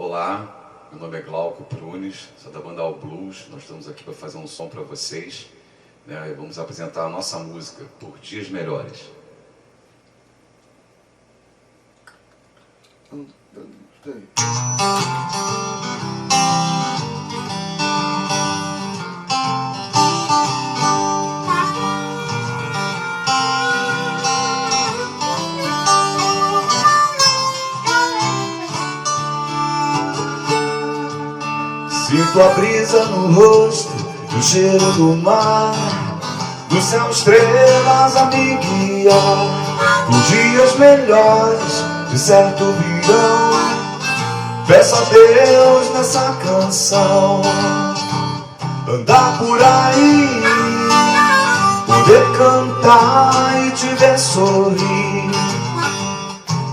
Olá, meu nome é Glauco Prunes, sou da banda All Blues. Nós estamos aqui para fazer um som para vocês, né? E vamos apresentar a nossa música, Por Dias Melhores. Sinto a brisa no rosto, o cheiro do mar, do céu estrelas a me guiar. Por dias melhores, de certo virão. Peço a Deus nessa canção andar por aí, poder cantar e te ver sorrir,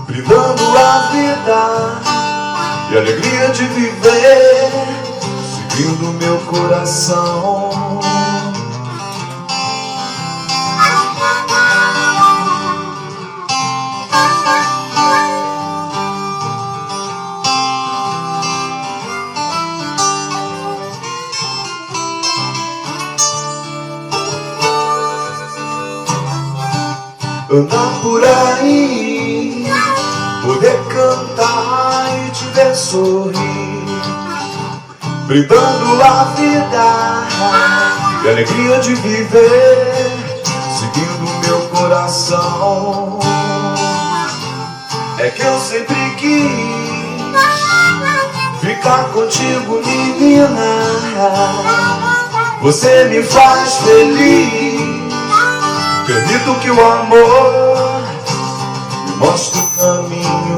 brindando a vida e a alegria de viver, seguindo meu coração. Andar por aí, poder cantar e te ver sorrir, brindando a vida e a alegria de viver, seguindo meu coração. É que eu sempre quis ficar contigo, menina. Você me faz feliz. Acredito que o amor me mostra o caminho.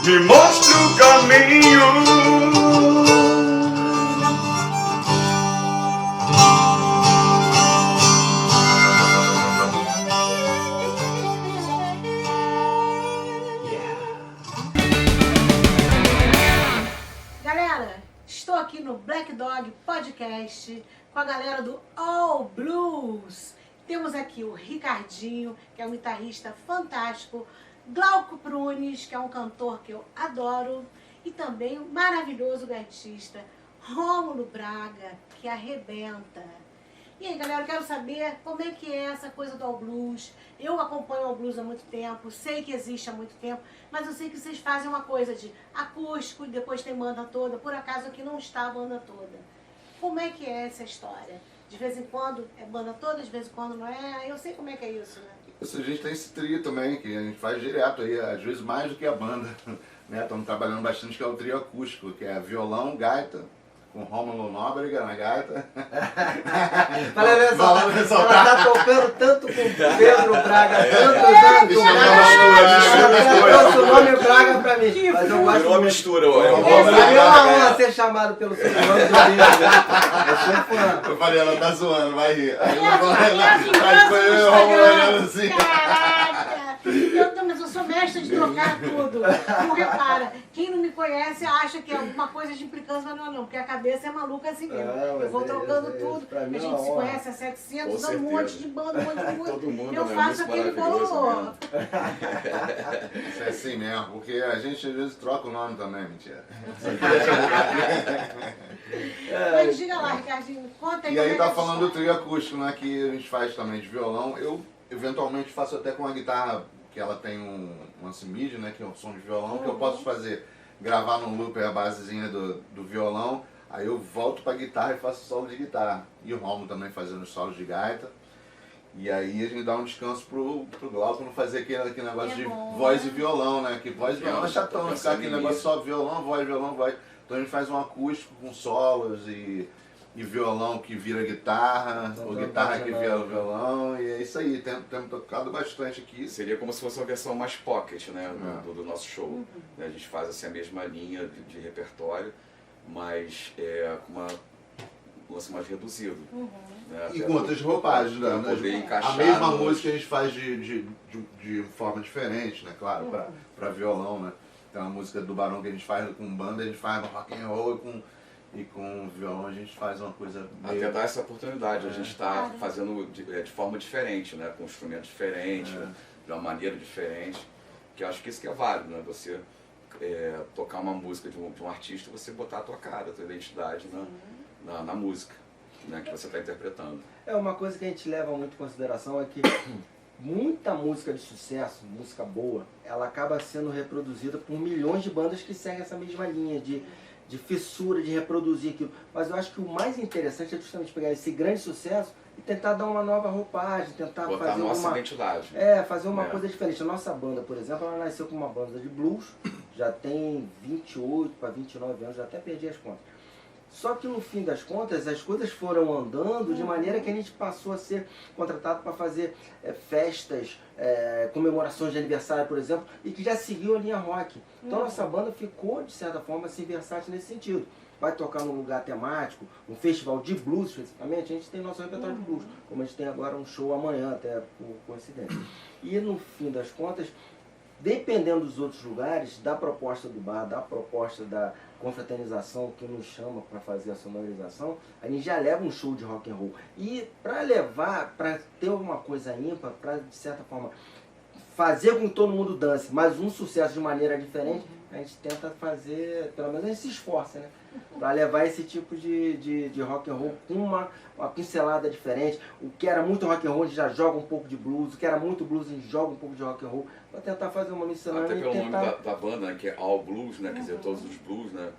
Me mostre o caminho. Galera, estou aqui no Black Dog Podcast com a galera do All Blues. Temos aqui o Ricardinho, que é um guitarrista fantástico, Glauco Prunes, que é um cantor que eu adoro, e também o maravilhoso gaitista Rômulo Braga, que arrebenta. E aí, galera, eu quero saber como é que é essa coisa do All Blues. Eu acompanho o All Blues há muito tempo, sei que existe há muito tempo, mas eu sei que vocês fazem uma coisa de acústico e depois tem banda toda. Por acaso aqui não está a banda toda. Como é que é essa história? De vez em quando é banda toda, de vez em quando não é. Eu sei como é que é isso, né? A gente tem esse trio também, que a gente faz direto aí, às vezes mais do que a banda, né? Estamos trabalhando bastante, que é o trio acústico, que é violão, gaita, com Rômulo Nóbrega na gaita. Ela tá tocando tanto com Pedro Braga, tanto ela trouxe o nome Braga pra mim. Mas eu gosto Virou uma mistura, É uma honra ser chamado pelo seu nome do Deus. Eu sou fã. Eu falei, ela tá zoando, vai rir. Aí Foi eu Rômulo olhando assim. Caraca! Mas eu sou mestre de trocar tudo. Não repara, quem não me conhece acha que é alguma coisa de implicância, mas não é não, porque a cabeça é maluca assim mesmo. Eu vou trocando tudo, a gente se conhece há 700 anos, um monte de banda, um monte de música. Todo mundo, eu né? faço Muito aquele maravilhoso bololô. mesmo. Isso é assim mesmo, porque a gente às vezes troca o nome também, mentira. Mas diga lá, Ricardinho, conta aí. E aí como é tá que é falando do a trio acústico, né, que a gente faz também de violão. Eu eventualmente faço até com a guitarra, que ela tem uma CMID, né, que é um som de violão, que eu posso fazer, gravar no looper a basezinha do violão, aí eu volto pra guitarra e faço solo de guitarra. E o Romulo também fazendo solos de gaita. E aí a gente dá um descanso pro Glauco não fazer aquele negócio de bom, voz né? e violão, né? Que voz e violão é chatão, ficar aquele negócio só violão, voz. Então a gente faz um acústico com solos e violão que vira guitarra, ou guitarra que vira violão, e é isso aí, temos tocado bastante aqui. Seria como se fosse uma versão mais pocket, né, do nosso show. A gente faz assim, a mesma linha de repertório, mas com um lance mais reduzido. Né, E com outras roupagens, né? Poder encaixar A mesma música a gente faz de forma diferente, né? Claro, para violão, né? Tem uma música do Barão que a gente faz com banda, a gente faz no rock and roll e com violão a gente faz uma coisa meio... Até dar essa oportunidade, a gente está fazendo de forma diferente, né? Com um instrumento diferente, de uma maneira diferente, que eu acho que isso que é válido, né? Você tocar uma música de um artista, você botar a tua cara, a tua identidade na música, né? Que você está interpretando. Uma coisa que a gente leva muito em consideração é que muita música de sucesso, música boa, ela acaba sendo reproduzida por milhões de bandas que seguem essa mesma linha de fissura, de reproduzir aquilo. Mas eu acho que o mais interessante é justamente pegar esse grande sucesso e tentar dar uma nova roupagem, tentar botar fazer a nossa identidade. Fazer uma coisa diferente. A nossa banda, por exemplo, ela nasceu com uma banda de blues, já tem 28 para 29 anos, já até perdi as contas. Só que no fim das contas, as coisas foram andando de maneira que a gente passou a ser contratado para fazer festas, comemorações de aniversário, por exemplo, e que já seguiu a linha rock. Então nossa banda ficou, de certa forma, assim, versátil nesse sentido. Vai tocar num lugar temático, um festival de blues, especificamente, a gente tem nosso repertório de blues, como a gente tem agora um show amanhã, até por coincidência. E no fim das contas, dependendo dos outros lugares, da proposta do bar, da proposta da confraternização que nos chama para fazer a sonorização, a gente já leva um show de rock and roll. E para ter alguma coisa ímpar, para de certa forma fazer com que todo mundo dance, mas um sucesso de maneira diferente, a gente tenta fazer, pelo menos a gente se esforça, né? Para levar esse tipo de rock and roll com uma pincelada diferente. O que era muito rock and roll, a gente já joga um pouco de blues. O que era muito blues, a gente joga um pouco de rock and roll. Para tentar fazer uma miscelânea. Até pelo nome da banda, né, que é All Blues, né? Quer dizer, todos os blues, né?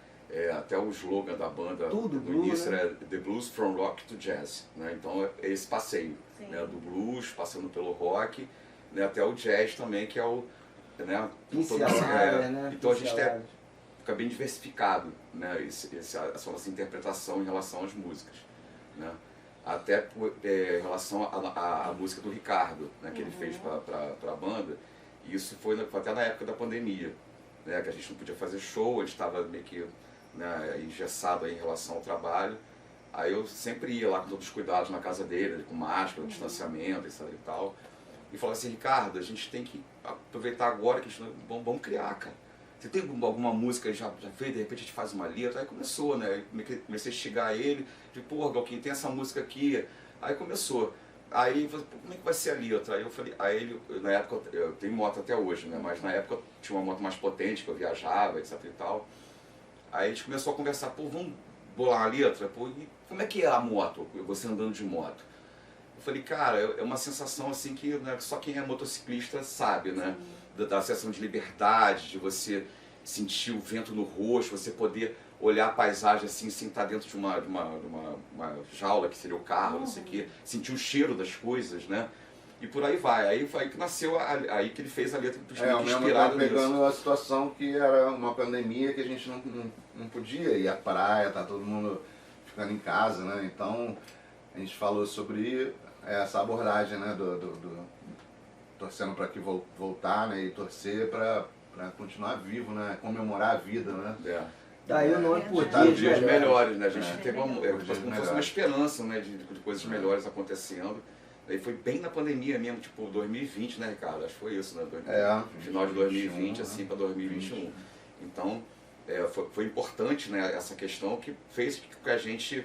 Até o slogan da banda Tudo, no blues, início né? era The Blues from Rock to Jazz. Né? Então é esse passeio, né? Do blues, passando pelo rock, né? Até o jazz também, que é o... Né? Né? Então a gente fica bem diversificado, né? Essa nossa interpretação em relação às músicas, né? Até em relação à música do Ricardo, né? Que ele fez para a banda. E isso foi até na época da pandemia, né? Que a gente não podia fazer show, a gente estava meio que, né, engessado aí em relação ao trabalho. Aí eu sempre ia lá com todos os cuidados na casa dele, com máscara, distanciamento e tal. E falava assim: Ricardo, a gente tem que aproveitar agora que a gente vamos criar, cara. Você tem alguma música que já fez, de repente a gente faz uma letra? Aí começou, né? Comecei a instigar ele, de pô, Galquinho, tem essa música aqui. Aí começou. Aí eu falei, como é que vai ser a letra? Aí eu falei, aí ele, na época, eu tenho moto até hoje, né? Mas na época eu tinha uma moto mais potente, que eu viajava, etc e tal. Aí a gente começou a conversar, pô, vamos bolar uma letra? Pô, e como é que é a moto, você andando de moto? Eu falei, cara, é uma sensação assim que, né, só quem é motociclista sabe, né? Da sensação de liberdade, de você sentir o vento no rosto, você poder olhar a paisagem assim, sem estar dentro de uma jaula, que seria o carro, não sei o quê, sentir o cheiro das coisas, né? E por aí vai. Aí foi aí que nasceu, aí que ele fez a letra inspirado nisso. Pegando a situação que era uma pandemia, que a gente não podia ir à praia, tá todo mundo ficando em casa, né? Então a gente falou sobre essa abordagem, né, torcendo para que voltar, né, e torcer para continuar vivo, né, comemorar a vida, né. Daí o nome por dias melhores, né, a gente teve como se fosse uma esperança, né, de coisas melhores acontecendo. Daí foi bem na pandemia mesmo, tipo 2020, né, Ricardo? Acho que foi isso, né, final de 2020, assim, para 2021. Então foi importante, né, essa questão que fez com que a gente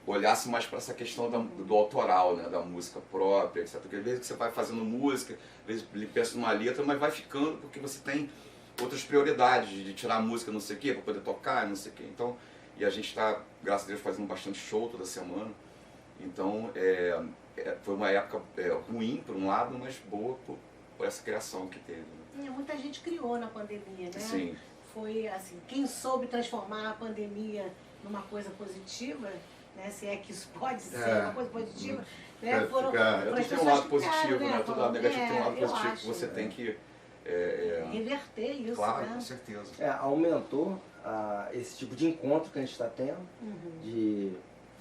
olhasse mais para essa questão do autoral, né, da música própria, etc. Porque às vezes você vai fazendo música, às vezes ele pensa numa letra, mas vai ficando porque você tem outras prioridades de tirar a música, não sei o quê, para poder tocar, não sei o quê. Então, e a gente está, graças a Deus, fazendo bastante show toda semana. Então, foi uma época ruim, por um lado, mas boa por essa criação que teve. Né? Muita gente criou na pandemia, né? Sim. Foi assim, quem soube transformar a pandemia numa coisa positiva, né? Se é que isso pode ser É. uma coisa positiva, né? É, Foram, fica- foram Tudo as tem um pessoas lado que positivo, ficaram, né? Todo lado negativo tem um lado eu positivo que acho. você tem que... Reverter isso, claro, né? com certeza. Aumentou esse tipo de encontro que a gente está tendo, de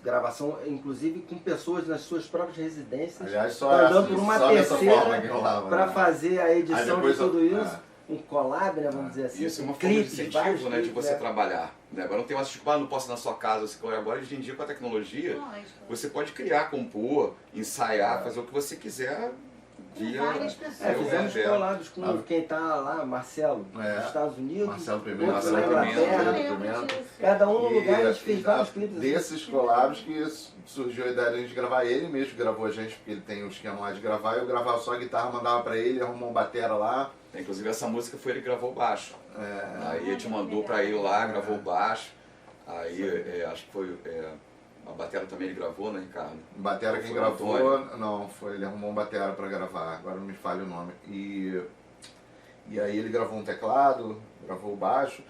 gravação, inclusive com pessoas nas suas próprias residências, Aliás, só andando por uma só dessa terceira forma que rolava. para né? fazer a edição Aí depois de tudo eu- isso, um collab, né, vamos dizer assim, Isso é uma com forma de clipes, vários incentivo, né, de clipes, você né? trabalhar. Né? Agora não tem mais tipo, não posso ir na sua casa. Agora, hoje em dia, com a tecnologia, Lógico. você pode criar, compor, ensaiar, fazer o que você quiser Com via... várias pessoas. Fizemos É. collabs com quem tá lá, Marcelo, É. dos Estados Unidos, Marcelo Pimenta, outros na Marcelo Inglaterra, Pimenta. Eu lembro disso. cada um no E- lugar, a gente fez e vários clipes. assim. Desses collabs que surgiu a ideia de a gente gravar, ele mesmo gravou a gente, porque ele tem o esquema lá de gravar, eu gravava só a guitarra, mandava pra ele, arrumou um batera lá. Inclusive essa música foi ele que gravou o baixo. Aí a gente Ah, mandou legal. pra ele lá, gravou o baixo. Aí acho que foi... a bateria também ele gravou, né, Ricardo? Batera quem Foi o gravou, Antônio. não, foi, ele arrumou um batera pra gravar, agora não me falha o nome. E aí ele gravou um teclado, gravou o baixo,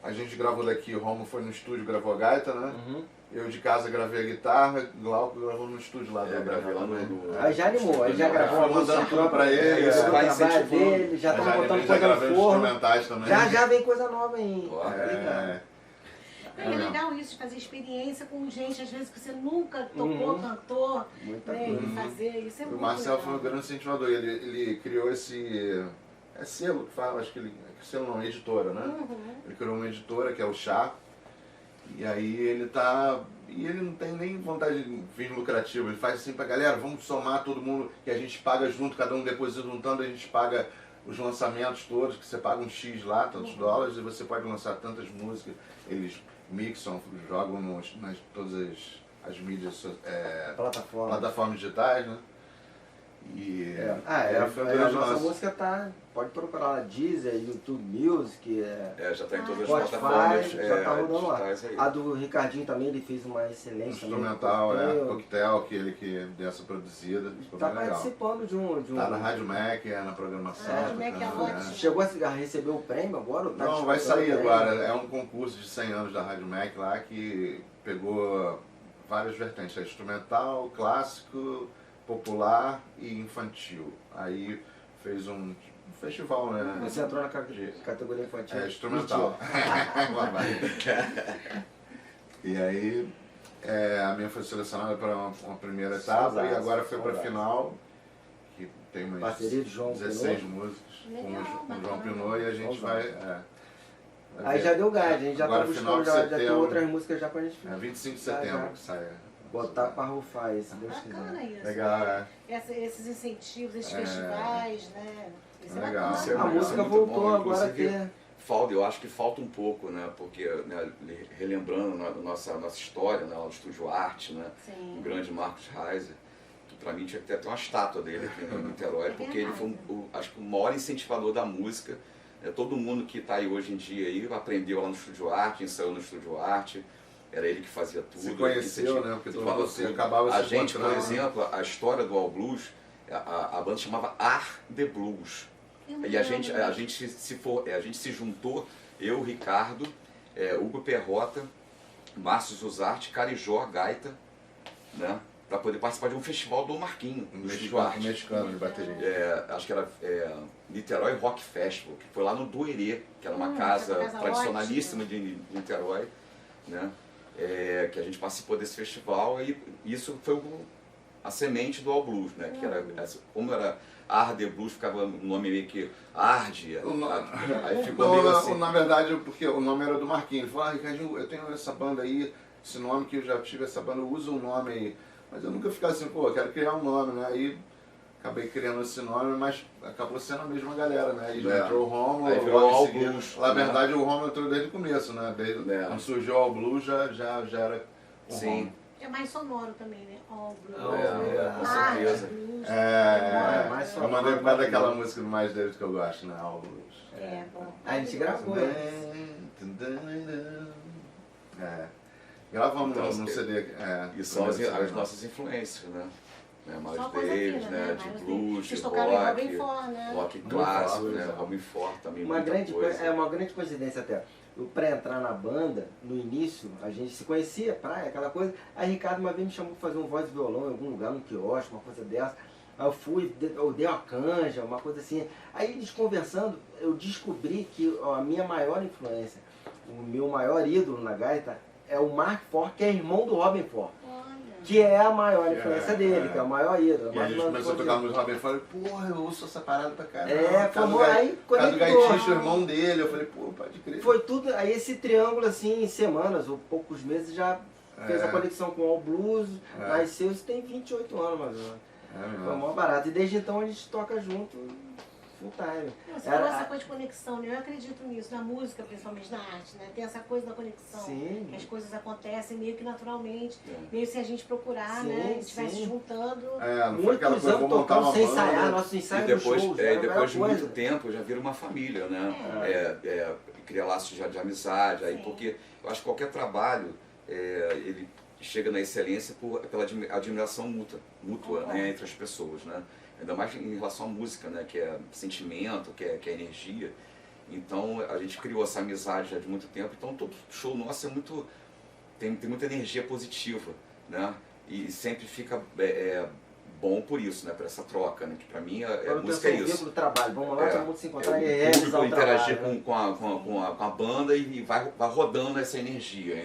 a gente gravou daqui, o Romo foi no estúdio, gravou a gaita, né? Uhum. Eu de casa gravei a guitarra, Glauco gravou no estúdio lá da Gravei lá também. no... Aí já animou, aí já gravou a Foi música mandando tudo pra ele, isso o vai trabalho incentivando. dele, já estão Já botando já coisa gravei no os forno. instrumentais também. Já vem coisa nova aí. Ó, É, É legal isso, de fazer experiência com gente, às vezes que você nunca tocou, Uhum. cantou, Muita né? coisa. E fazer, isso é o muito Marcelo legal. foi um grande incentivador, ele criou esse selo que fala, acho que ele, selo não, editora, né? Uhum. Ele criou uma editora que é o Chá, e aí ele tá, e ele não tem nem vontade de fim lucrativo, ele faz assim pra galera, vamos somar todo mundo, que a gente paga junto, cada um deposita um tanto, a gente paga os lançamentos todos, que você paga um X lá, tantos dólares, e você pode lançar tantas músicas, eles mixam, jogam nas todas as mídias, plataformas digitais, né? E ele foi um a grande nossa lance. música tá, pode procurar lá, Deezer, YouTube Music, já tá em todas as Spotify, plataformas já tá rodando lá. digitais aí. A do Ricardinho também, ele fez uma excelência. Instrumental, também, Coquetel, que ele que deu essa produzida, ficou Tá bem legal. participando de um... Tá na Rádio Mac, na programação. Rádio Mac é tocando, ótimo. Chegou a receber o prêmio agora? Ou tá Não, vai disputando sair o prêmio? agora. É um concurso de 100 anos da Rádio Mac lá que pegou várias vertentes. É instrumental, clássico, popular e infantil. Aí fez um festival, né? Você entrou na categoria infantil? É instrumental. Lá vai. E aí a minha foi selecionada para uma primeira etapa Saudades, e agora foi para a saudades. final, que tem umas Parceria de João 16 Pinot. músicas Legal, com o bacana. João Pinot e a gente vai... Aí já deu gás, a gente já tá Agora, final buscando, de já tem setembro. outras músicas já pra gente 25 de Já, setembro já. que sai. botar pra rufar aí, se Deus Bacana quiser. isso. Legal, né? é. Esses incentivos, esses É. festivais, né? Isso é Legal. bacana. Isso é A legal, música muito voltou bom, agora a inclusive, ter... eu acho que falta um pouco, né? Porque, né, relembrando a nossa história, né, lá do Estúdio Arte, né? Sim. O grande Marcos Reiser, que pra mim tinha que ter até uma estátua dele aqui no Niterói, porque ele foi, acho que o maior incentivador da música. Todo mundo que está aí hoje em dia aí aprendeu lá no Estúdio Arte, ensaiou no Estúdio Arte, era ele que fazia tudo. Se conheceu, né? Porque todo mundo se acabava A se gente, por encontrando. exemplo, a história do All Blues, a banda chamava Art the Blues. E a gente se juntou, eu, Ricardo, Hugo Perrota, Márcio Zuzarte, Carijó, Gaita, né? Para poder participar de um festival do Marquinho, no Estúdio Arte. Mexicano de bateria. Acho que era Niterói Rock Festival, que foi lá no Duerê, que era uma casa essa casa tradicionalíssima de Niterói, né? Que a gente participou desse festival e isso foi a semente do All Blues, né? Que era, como era Arde Blues, ficava o nome meio que Arde, aí ficou meio assim. Na verdade, porque o nome era do Marquinhos. Ele falou, Ricardinho, eu tenho essa banda aí, esse nome que eu já tive essa banda, usa um nome aí. Mas eu nunca ficava assim, pô, eu quero criar um nome, né? Aí acabei criando esse nome, mas acabou sendo a mesma galera, né? Aí já entrou o Romulo, Aí virou logo em All seguida. Blues, Na né? verdade, o Romulo entrou desde o começo, né? Desde quando surgiu o All Blues, já era o Sim. Romulo. É mais sonoro também, né? All Blues. Com Art certeza. Blues. É, mais eu sonoro, mandei por mais causa daquela bonito. música do Mais David que eu gosto, né? All Blues. É, bom. A gente gravou. Gravamos Então, no CD. E são as nossas influências, né? né? Só Miles coisa Davis, fina, né? né? De Miles blues, Vocês de tocaram em Robin rock, Ford, né? rock clássico, Ford, né? exato. Robin Ford também, Uma muita grande, coisa. uma grande coincidência até. Eu, pra entrar na banda, no início, a gente se conhecia, praia, aquela coisa. Aí Ricardo uma vez me chamou pra fazer um voz e violão em algum lugar, num quiosque, uma coisa dessa. Aí eu fui, eu dei uma canja, uma coisa assim. Aí eles conversando, eu descobri que a minha maior influência, o meu maior ídolo na gaita é o Mark Ford, que é irmão do Robin Ford. Olha. Que é a maior influência dele, que é o maior ídolo. E a gente Mas começou a tocar música Robin Ford, porra, eu ouço essa parada pra caramba. É, Cadu foi aí Cadu conectou. Gaiticho, o irmão dele, eu falei, pô, pode crer. Foi tudo, aí esse triângulo assim, em semanas ou poucos meses já fez a conexão com o All Blues, nasceu, isso tem 28 anos mais ou menos. Foi mó barato. E desde então a gente toca junto full time. Você falou essa coisa de conexão, né? Eu acredito nisso, na música, principalmente na arte, né? Tem essa coisa da conexão. Sim. Que as coisas acontecem meio que naturalmente, meio se a gente procurar, Sim, né? E estivesse sim. juntando. Não foi aquela Muitos coisa, vou anos montar uma tocando sem banda. ensaiar, nosso E ensaio depois, no show, depois de muito tempo já vira uma família, né? Cria laços de amizade, aí, Sim. porque eu acho que qualquer trabalho, ele chega na excelência pela admiração mútua, né, entre as pessoas, né? Ainda mais em relação à música, né, que é sentimento, que é energia. Então a gente criou essa amizade já de muito tempo, então todo show nosso é muito, tem muita energia positiva, né? E sempre fica bom por isso, né? Por essa troca, né? Que pra mim a música é isso. Do trabalho. Vamos lá, todo mundo se encontrar e O realizar público o interagir trabalho. com a banda e vai rodando essa energia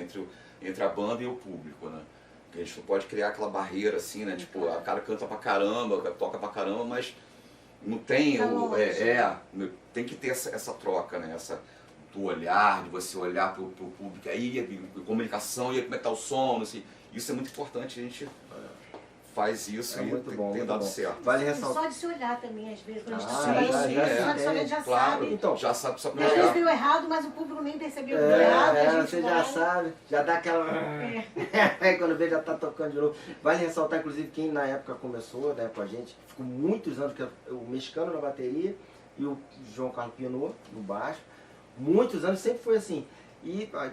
entre a banda e o público, né? Que a gente não pode criar aquela barreira assim, né? Tipo, a cara canta pra caramba, toca pra caramba, mas não tem Tá longe. tem que ter essa troca, né? Do olhar, de você olhar pro público aí, a comunicação, e como é que tá o som, assim. Isso é muito importante, a gente faz isso É e muito bom, tem muito dado bom. certo. Vale E ressaltar. só de se olhar também, às vezes, quando a gente Ah, tá falando já isso, só de se olhar já claro, sabe. Então, já sabe só pra Às vezes olhar. deu errado, mas o público nem percebeu que deu errado. e a gente você vai. já sabe, já dá aquela... Aí quando vê já tá tocando de novo. Vale ressaltar, inclusive, quem na época começou, né, com a gente, ficou muitos anos, que é o mexicano na bateria e o João Carlos Pinot no baixo. Muitos anos, sempre foi assim. E aí,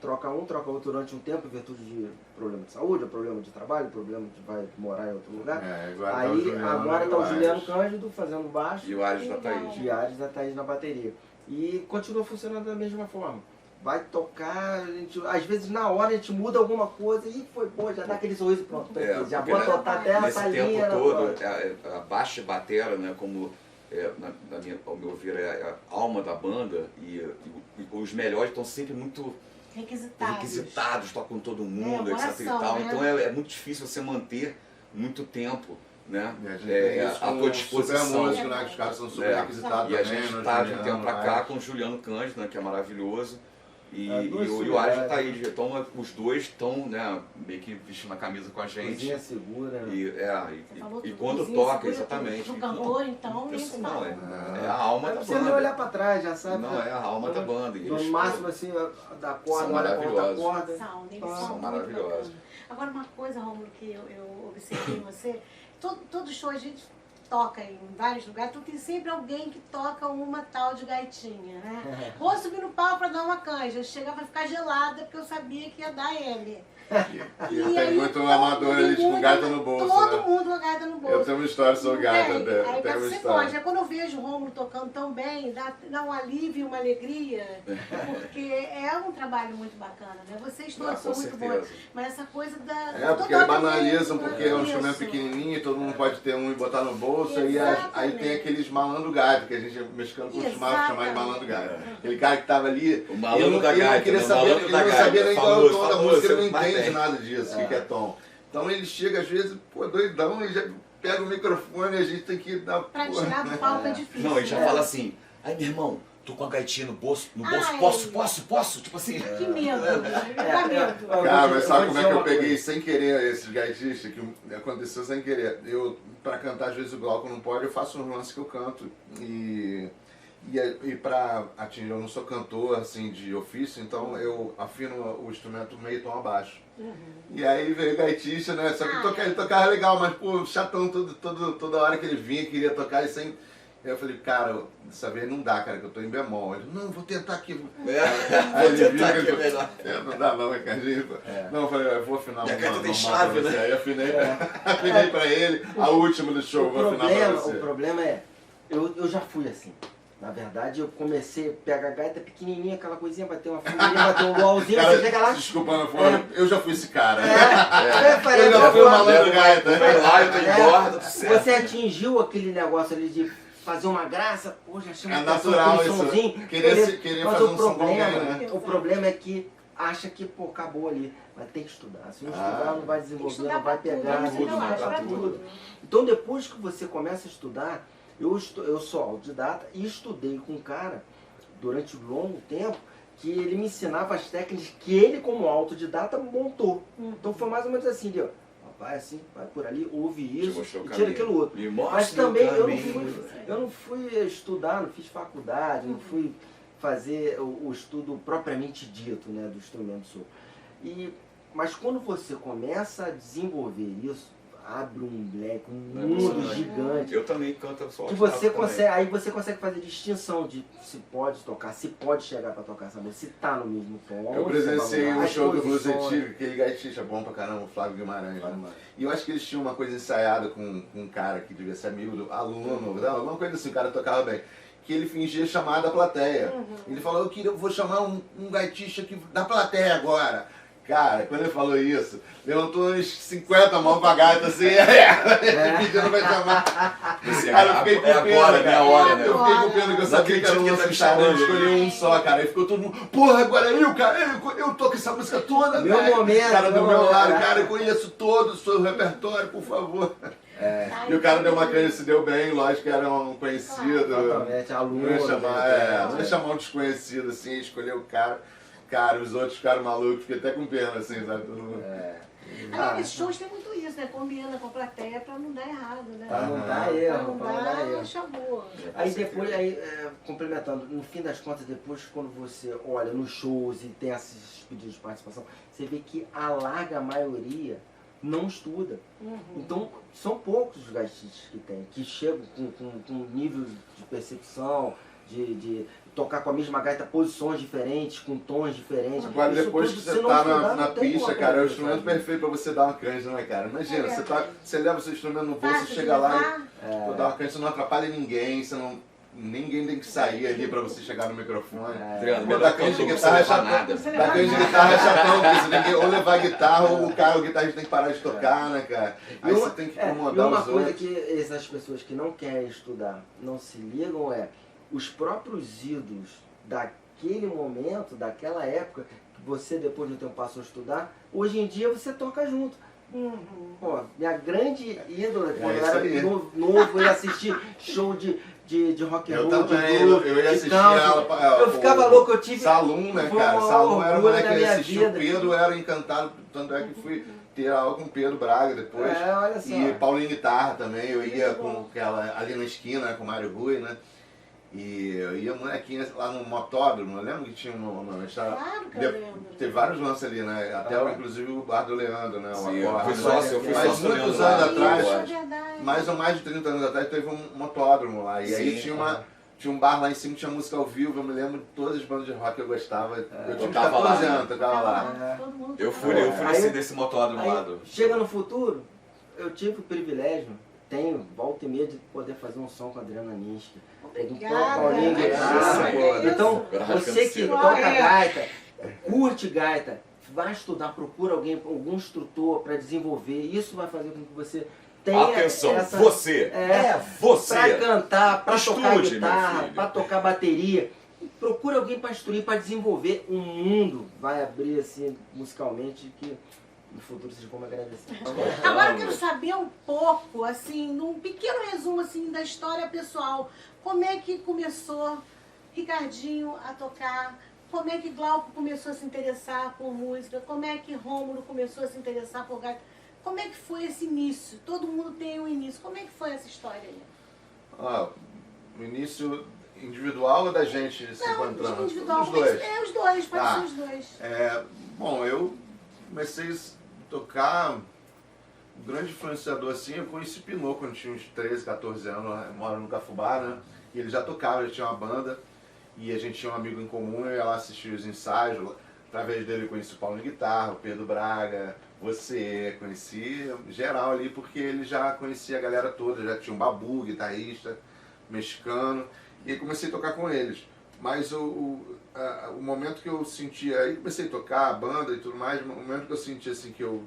troca um, troca outro durante um tempo, em virtude de problema de saúde, problema de trabalho, problema de vai morar em outro lugar. Agora tá o Juliano Cândido fazendo baixo E o Ares da Thaís. e a Ares da Thaís na bateria. E continua funcionando da mesma forma. Vai tocar, às vezes na hora a gente muda alguma coisa e foi, pô, já dá aquele sorriso, pronto, já porque bota a terra, nesse essa tempo linha. todo, a baixa batera, né, como ao meu ver, é a alma da banda e os melhores estão sempre muito requisitados, tocam todo mundo, etc. E tal. Né? Então é muito difícil você manter muito tempo, né, a tua disposição. Super músico, né, que os caras são super requisitados E a também. gente está de um tempo pra cá com o Juliano Cândido, né, que é maravilhoso. E o Ares já tá aí, então os dois estão, né, meio que vestindo a camisa com a gente. Cozinha segura. E quando toca, exatamente. O cantor, então, nem Isso se não, fala. é a alma da Você nem banda. olhar pra trás, já sabe. Não, é a alma da banda. E No eles máximo assim, da corda, são olha a ponta da maravilhosos. corda. Eles são muito maravilhosos. bacanas. Agora, uma coisa, Rômulo, que eu observei em você, todo show a gente toca em vários lugares, então tem sempre alguém que toca uma tal de gaitinha, né? Vou subir no palco pra dar uma canja, eu chegava pra ficar gelada, porque eu sabia que ia dar M. E tem muito amador ali com gaita no bolso, todo né? mundo com gaita no bolso. Eu tenho uma história sobre gaita, Aí tem uma você história. pode. Quando eu vejo o Rômulo tocando tão bem, dá um alívio, uma alegria, porque é um trabalho muito bacana, né? Vocês todos são muito bons, mas essa coisa da... Porque eles banalizam, porque é um instrumento pequenininho, todo mundo pode ter um e botar no bolso, e aí tem aqueles malandro gato, que a gente mexicano costumava chamar de malandro gato. Aquele cara que tava ali, o malandro da gaita, ele não sabia nem qual é o tom da música, ele não entende nada disso, o que é tom. Então ele chega às vezes, pô, doidão, e já pega o microfone e a gente tem que dar... Pra tirar do palco é difícil. Não, ele já fala assim, aí meu irmão, tô com a gaitinha no bolso, posso? Tipo assim... Que medo, dá medo. Cara, mas sabe como é que eu peguei sem querer esses gaitistas, que aconteceu sem querer? Eu, pra cantar às vezes o Glauco não pode, eu faço um lance que eu canto. E pra atingir, eu não sou cantor assim de ofício, então eu afino o instrumento meio tom abaixo. E aí veio o gaitista, né? Só que ele tocava legal, mas pô, chatão toda hora que ele vinha, queria tocar e sem. Eu falei, cara, dessa vez não dá, cara, que eu tô em bemol. Ele, não, vou tentar aqui. Vou tentar aqui, é melhor. Não dá não, Ricardinho. Não, eu falei, eu vou afinar E a gaita tem normal chave, pra você. né? Aí afinei pra ele, a última do show, vou afinar pra você. O problema é, eu já fui assim. Na verdade, eu comecei, pega a gaita pequenininha, aquela coisinha, bater uma folhinha, bater um luauzinho, você chega lá... Desculpa, não foi, eu já fui esse cara. Eu já fui o malandro gaita. Vai lá, eu tô engorda, tudo certo. Você atingiu aquele negócio ali de fazer uma graça, pô, já chama É atenção, natural aquele isso. somzinho, Querer mas fazer o um som com alguém, né? o problema é que acha que, pô, acabou ali. Mas tem que estudar. Se não estudar, não vai desenvolver, não vai pegar. Tudo, tudo, né? pra Tudo. tudo. Então, depois que você começa a estudar, eu sou autodidata e estudei com um cara durante um longo tempo que ele me ensinava as técnicas que ele, como autodidata, montou. Então foi mais ou menos assim, ó, vai assim, vai por ali, ouve isso mostrou o e tira caminho. aquilo outro. Me mostra Mas o também caminho. eu não fui estudar, não fiz faculdade, não fui fazer o estudo propriamente dito, né, do instrumento sopro. Mas quando você começa a desenvolver isso, abre um leque, um mundo gigante. Eu também canto só. Que você consegue, aí você consegue fazer distinção de se pode tocar, se pode chegar pra tocar essa música, se tá no mesmo tom. Eu se presenciei vai mudar, um as show do Blues posições. Antigo, aquele gaitista bom pra caramba, o Flávio Guimarães. Né? E eu acho que eles tinham uma coisa ensaiada com um cara que devia ser amigo do aluno, alguma coisa assim, o cara tocava bem. Que ele fingia chamar da plateia. Ele falou, eu vou chamar um gaitista da plateia agora. Cara, quando ele falou isso, levantou uns 50 mãos pra gaita assim, pedindo pra chamar. Cara, eu fiquei com pena, agora, cara. minha hora, né? Eu fiquei com pena que eu sabia que era um acredito que lance tá de me talento, chamando. escolhi um só, cara. Aí ficou todo mundo, porra, agora eu, cara, eu toco essa música toda, Meu cara. momento, Cara, do meu meu momento. lado, cara, eu conheço todo o seu repertório, por favor. E o cara deu uma crença, se deu bem, lógico que era um conhecido. Exatamente, aluno. Não ia chamar, né? não ia chamar um desconhecido assim, escolher o cara. Cara, os outros ficaram malucos, fiquei até com pena, assim, sabe? Todo mundo. Aliás, nesses shows tem muito isso, né? Combina com a plateia pra não dar errado, né? Pra não dar Pra erro, não pra não dar dar erro. chamou. Aí depois, complementando, no fim das contas, depois quando você olha nos shows e tem esses pedidos de participação, você vê que a larga maioria não estuda. Então, são poucos os gaitistas que tem, que chegam com nível de percepção, de tocar com a mesma gaita posições diferentes, com tons diferentes. Agora, Isso depois tudo, que se você não tá estudar, na não tem pista, como cara, é o aprender, instrumento sabe? perfeito pra você dar uma canja, né, cara? Imagina, você leva o seu instrumento no bolso, Fácil você de chega lá levar. e dá uma canja, você não atrapalha ninguém, ninguém tem que sair ali pra você chegar no microfone. Obrigado, Pô, melhor da cantor canja de que guitarra é você levar chatão. nada. Você Da canja de guitarra é chatão, porque você tem que ou levar a guitarra ou o guitarrista tem que parar de tocar, né, cara? Aí você tem que E incomodar uma os coisa outros. que essas pessoas que não querem estudar não se ligam é os próprios ídolos daquele momento, daquela época, que você depois de um tempo passou a estudar, hoje em dia você toca junto. Pô, minha grande ídola, quando eu isso era aí. novo, eu ia assistir show de rock and Eu roll, também, de blues, eu ia de assistir country. ela. Eu ficava louco, eu tive... Salum, né, foi cara? um Salum era o orgulho moleque da que minha assistiu o vida. Pedro, era encantado, tanto é que fui ter aula com o Pedro Braga depois. Olha só. E Paulinho Guitarra também, eu ia com aquela ali na esquina com o Mário Rui, né? E eu ia molequinha lá no motódromo, eu lembro que tinha no estado. Claro que eu lembro. Teve vários lances ali, né? Até inclusive o bar do Leandro, né? Sim, O eu fui Acordo. sócio, eu fui Mas sócio do muitos Leandro anos lá, atrás, eu É acho. verdade. mais ou mais de 30 anos atrás, teve um motódromo lá. E aí Sim, tinha um bar lá em cima, tinha música ao vivo, eu me lembro de todas as bandas de rock que eu gostava. Eu tinha uns tocava 14 lá, anos, tocava lá. Todo mundo Eu fui tocava. nesse Aí- desse motódromo lá do... Chega no futuro, eu tive o privilégio, tenho, volta e meia, de poder fazer um som com a Adriana Niski. Obrigada. Paulinho É Guitarra. isso. Então, Agora você que rascando toca cedo. gaita, curte gaita, vai estudar, procura algum instrutor para desenvolver. Isso vai fazer com que você tenha Atenção, essa... você! Pra Você! cantar, pra tocar Estude, meu guitarra, filho. pra tocar bateria. Procura alguém para instruir, para desenvolver. Um mundo vai abrir assim, musicalmente, que no futuro vocês vão me agradecer. Agora eu quero saber um pouco, assim, num pequeno resumo assim da história pessoal. Como é que começou Ricardinho a tocar? Como é que Glauco começou a se interessar por música? Como é que Rômulo começou a se interessar por gaita? Como é que foi esse início? Todo mundo tem um início. Como é que foi essa história aí? O início individual ou da gente se Não, encontrando? individual. Os dois. Os dois, pode Ah. ser os dois. Bom, eu comecei a tocar grande influenciador assim, eu conheci Pinot quando tinha uns 13, 14 anos, eu moro no Cafubá, né? E ele já tocava, ele tinha uma banda, e a gente tinha um amigo em comum, eu ia lá assistir os ensaios, através dele eu conheci o Paulo Guitarra, o Pedro Braga, você, conheci geral ali, porque ele já conhecia a galera toda, já tinha um Babu, guitarrista, mexicano, e aí comecei a tocar com eles. Mas o momento que eu senti, aí comecei a tocar a banda e tudo mais, o momento que eu senti assim que eu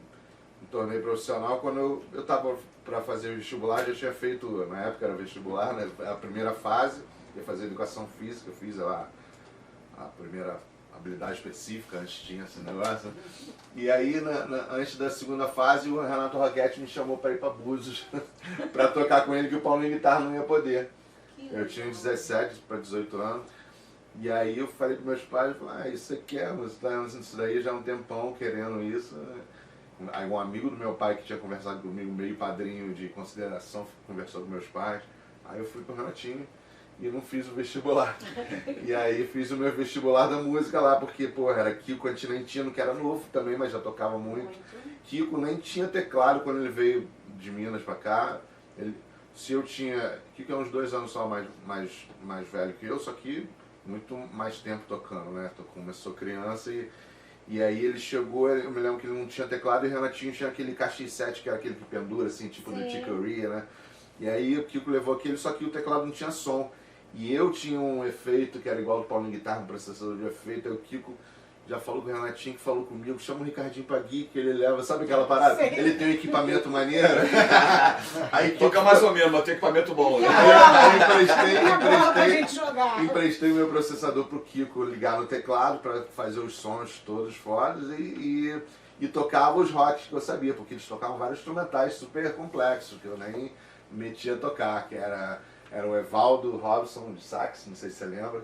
me tornei profissional, quando eu tava para fazer vestibular, já tinha feito, na época era vestibular, né, a primeira fase, ia fazer educação física, eu fiz lá a primeira habilidade específica, antes tinha esse negócio. E aí, antes da segunda fase, o Renato Roquette me chamou para ir para Búzios, para tocar com ele, que o Paulinho Guitarra não ia poder. Eu tinha 17 para 18 anos. E aí eu falei para meus pais, isso você quer, você está isso daí já há um tempão querendo isso. Aí um amigo do meu pai que tinha conversado comigo, meio padrinho de consideração, conversou com meus pais. Aí eu fui pro Renatinho e não fiz o vestibular. E aí fiz o meu vestibular da música lá, porque, era Kiko Continentino, que era novo também, mas já tocava muito. Kiko nem tinha teclado quando ele veio de Minas pra cá. Kiko é uns 2 anos só mais velho que eu, só que muito mais tempo tocando, né? Começou criança e aí ele chegou, eu me lembro que ele não tinha teclado e o Renatinho tinha aquele KX7, que era aquele que pendura, assim, tipo do Chicory, né? E aí o Kiko levou aquele, só que o teclado não tinha som. E eu tinha um efeito que era igual do Paulinho Guitarra, um processador de efeito, aí o Kiko já falou com o Renatinho, que falou comigo, chama o Ricardinho pra Gui, que ele leva, sabe aquela parada? Sim. Ele tem um equipamento maneiro. Aí Toca mais ou menos, mas tem equipamento bom, né? Aí emprestei o meu processador pro Kiko ligar no teclado para fazer os sons todos fodas e tocava os rocks que eu sabia, porque eles tocavam vários instrumentais super complexos, que eu nem metia a tocar, que era o Evaldo Robson de sax, não sei se você lembra,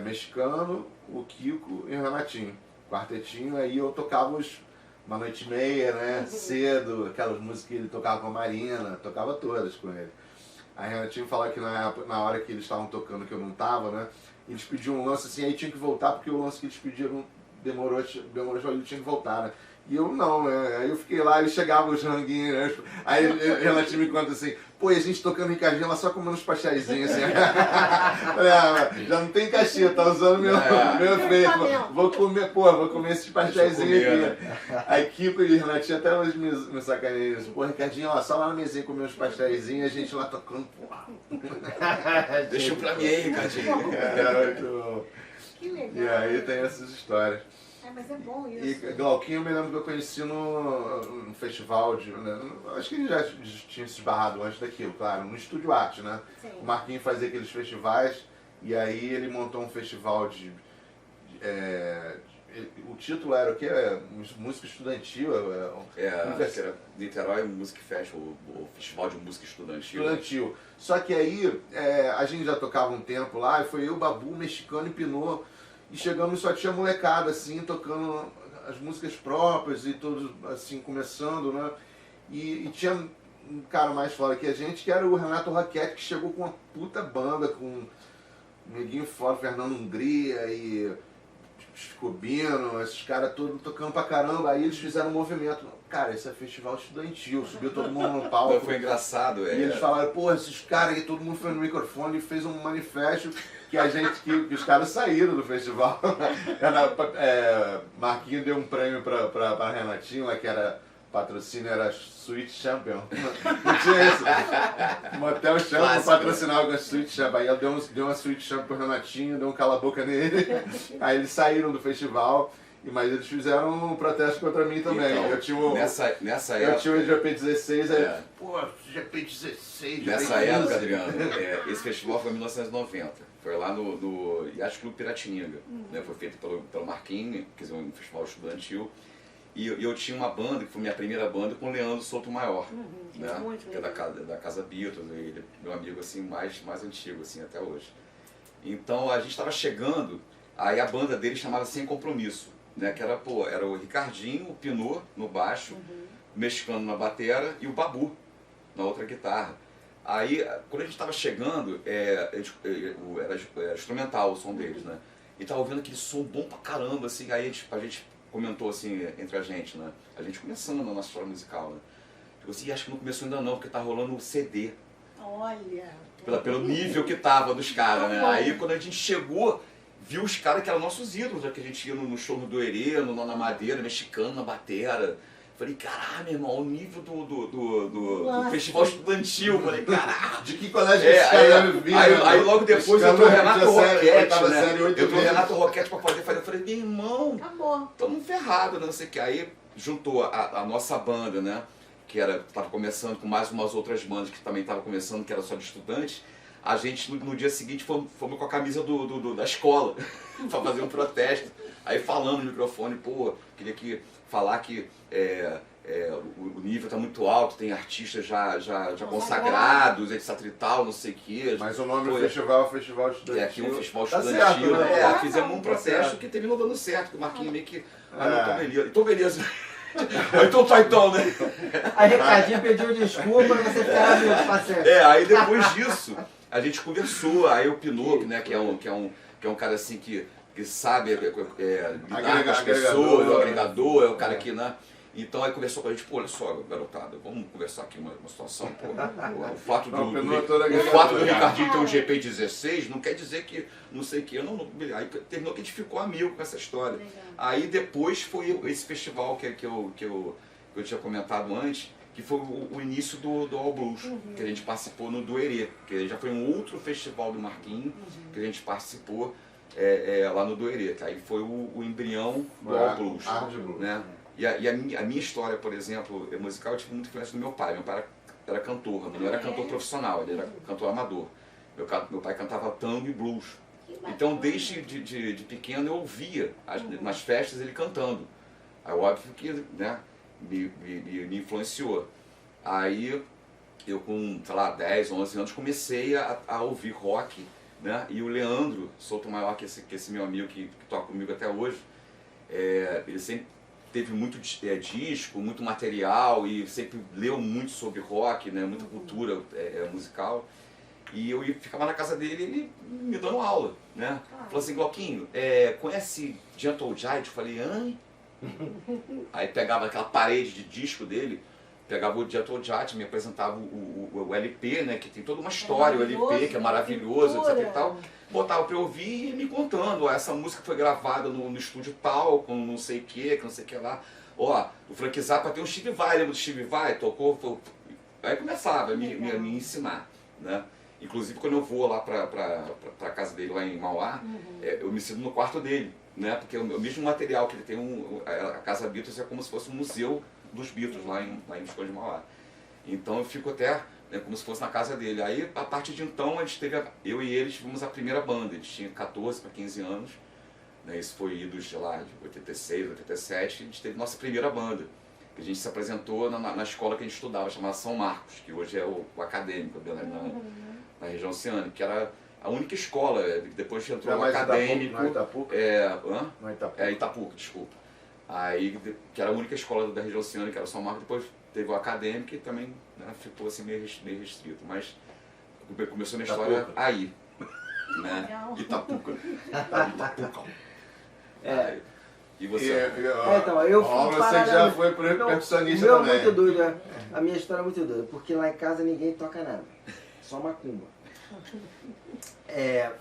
mexicano, o Kiko e o Renatinho. Quartetinho, aí eu tocava Uma Noite e Meia, né? Cedo, aquelas músicas que ele tocava com a Marina, tocava todas com ele. Aí o Renatinho falou que na hora que eles estavam tocando, que eu não tava, né? Eles pediam um lance assim, aí tinha que voltar, porque o lance que eles pediram demorou, ele tinha que voltar, né? E eu não, né? Aí eu fiquei lá, ele chegava o janguinho, né? Aí o Renatinho me conta assim, e a gente tocando Ricardinho lá só comendo uns pastéisinhos assim. Falei, já não tem cachê, tá usando meu efeito. Vou comer esses pastéisinhos aqui. Aí Kiko e Renatinho até hoje me sacaneiam. Ricardinho, ó, só lá na mesinha comer uns pastéisinhos, a gente lá tocando, Deixa pra mim aí, Ricardinho. Que legal. E aí tem essas histórias. Mas é bom isso. E Glauquinho eu me lembro que eu conheci no festival acho que ele já tinha se esbarrado antes daquilo, claro, no Estúdio Arte, né? Sim. O Marquinhos fazia aqueles festivais e aí ele montou um festival o título era o quê? Música estudantil. Acho que era Niterói Music Festival, o Festival de Música Estudantil. Só que aí a gente já tocava um tempo lá e foi eu, Babu, Mexicano e Pinot. E chegamos e só tinha molecada, assim, tocando as músicas próprias e todos, assim, começando, né? E tinha um cara mais fora que a gente, que era o Renato Roquette, que chegou com uma puta banda, com um neguinho fora, Fernando Hungria e Scobino, esses caras todos tocando pra caramba. Aí eles fizeram um movimento. Cara, esse é festival estudantil, subiu todo mundo no palco. Foi engraçado, E eles falaram, esses caras aí, todo mundo foi no microfone e fez um manifesto que que os caras saíram do festival. Marquinhos deu um prêmio pra Renatinho, lá que era patrocínio, era Sweet Champion. Não tinha isso. Motel Champion patrocinava com a Sweet Champion. Aí ela deu uma Sweet Champion pro Renatinho, deu um cala-boca nele. Aí eles saíram do festival. Mas eles fizeram um protesto contra mim também. Então, eu tinha nessa época. Eu tinha o GP16, aí. GP16, Nessa época, Adriano, esse festival foi em 1990. Foi lá no Yacht Clube Piratininga. Né? Foi feito pelo Marquinhos, quer dizer, um festival estudantil. E eu tinha uma banda, que foi minha primeira banda, com o Leandro Sotomayor, né? Que é da Casa Beatles, ele é meu amigo assim, mais antigo assim, até hoje. Então a gente estava chegando, aí a banda dele chamava Sem Compromisso. Né, que era o Ricardinho, o Pinot no baixo, o Mexicano na batera e o Babu na outra guitarra. Aí, quando a gente estava chegando, era instrumental o som deles, né? E tava ouvindo aquele som bom pra caramba, assim, aí a gente comentou assim, entre a gente, né? A gente começando na nossa história musical, né? Eu assim, acho que não começou ainda não, porque tá rolando o CD. Olha. Pelo nível que tava dos caras, né? Tá bom. Aí quando a gente chegou, viu os caras que eram nossos ídolos, né? Que a gente ia no show do Herê, na Madeira, mexicano, na batera. Falei, caralho, meu irmão, o nível do festival estudantil. Falei, caralho. De que colégio esse cara deve vir? Aí logo depois entrou o Renato Roquete, né? Série, Entrou o Renato Roquete pra fazer. Eu falei, meu irmão, Acabou. tamo ferrado, né? Não sei o que. Aí juntou a nossa banda, né? Que tava começando com mais umas outras bandas que também estavam começando, que era só de estudantes. A gente, no dia seguinte, fomos com a camisa da escola pra fazer um protesto. Aí falando no microfone, pô, queria falar que o nível tá muito alto, tem artistas já consagrados, etc e tal, não sei o quê. Mas o nome do festival é o Festival Estudantil. Aqui um festival Tá estudantil, certo, né? fizemos um protesto que terminou dando certo, que o Marquinhos meio que... Então beleza. Então tá então, né? Aí Ricardinho pediu desculpa e você ficava amigo, parceiro. Aí depois disso, a gente conversou, aí o Pinocchio, né, que é um cara assim que sabe lidar com as pessoas, o agregador, é o cara que, né? Então aí conversou com a gente, pô, olha só, garotada, vamos conversar aqui uma situação, pô. O fato do Ricardinho ter um GP16 não quer dizer que não sei o que, aí terminou que a gente ficou amigo com essa história. Legal. Aí depois foi esse festival que eu tinha comentado antes, que foi o início do All Blues, que a gente participou no Duerê, que já foi um outro festival do Marquinhos, que a gente participou lá no Duerê, que aí foi o embrião do All Blues. Né? E a minha história, por exemplo, musical, eu tive muita influência do meu pai. Meu pai era cantor, não era cantor profissional, ele era cantor amador. Meu pai cantava tango e blues. Então, desde de pequeno, eu ouvia nas festas ele cantando. Aí, óbvio que, né, me influenciou. Aí, eu com, sei lá, 10, 11 anos, comecei a ouvir rock, né? E o Leandro Souto-Maior, que esse meu amigo que toca comigo até hoje, ele sempre teve muito disco, muito material e sempre leu muito sobre rock, né? Muita cultura musical. E eu ficava na casa dele e ele me dando aula, né? Falou assim, Glauquinho, conhece Gentle Giant? Eu falei, hã? Aí pegava aquela parede de disco dele, pegava o Gentle Giant, me apresentava o LP, né? Que tem toda uma história, o LP, que é maravilhoso, etc e tal. Botava pra eu ouvir e me contando, essa música foi gravada no estúdio tal, com não sei o que não sei o que lá. Ó, o Frank Zappa tem um Steve Vai, lembra do Steve Vai? Tocou, aí começava a me ensinar, né? Inclusive quando eu vou lá pra casa dele lá em Mauá, eu me sinto no quarto dele, né? Porque o mesmo material que ele tem, a Casa Beatles é como se fosse um museu dos Beatles lá em Visconde de Mauá. Então eu fico até como se fosse na casa dele. Aí a partir de então eu e ele tivemos a primeira banda, a gente tinha 14 para 15 anos, né? Isso foi sei lá, de 86, 87, a gente teve nossa primeira banda. A gente se apresentou na escola que a gente estudava, chamada São Marcos, que hoje é o acadêmico, na região oceânica, que era a única escola, depois entrou o acadêmico. Não é Itapuca? Não é Itapuca. Itapuca, desculpa. Aí, que era a única escola da região oceânica, que era São Marcos, depois teve o acadêmico e também, né, ficou assim meio restrito. Mas começou a minha história aí, né? Itapuca. Itapuca. E você? Então, eu fui você que já foi percussionista também. O meu é muito doido, a minha história é muito doida, porque lá em casa ninguém toca nada, só macumba.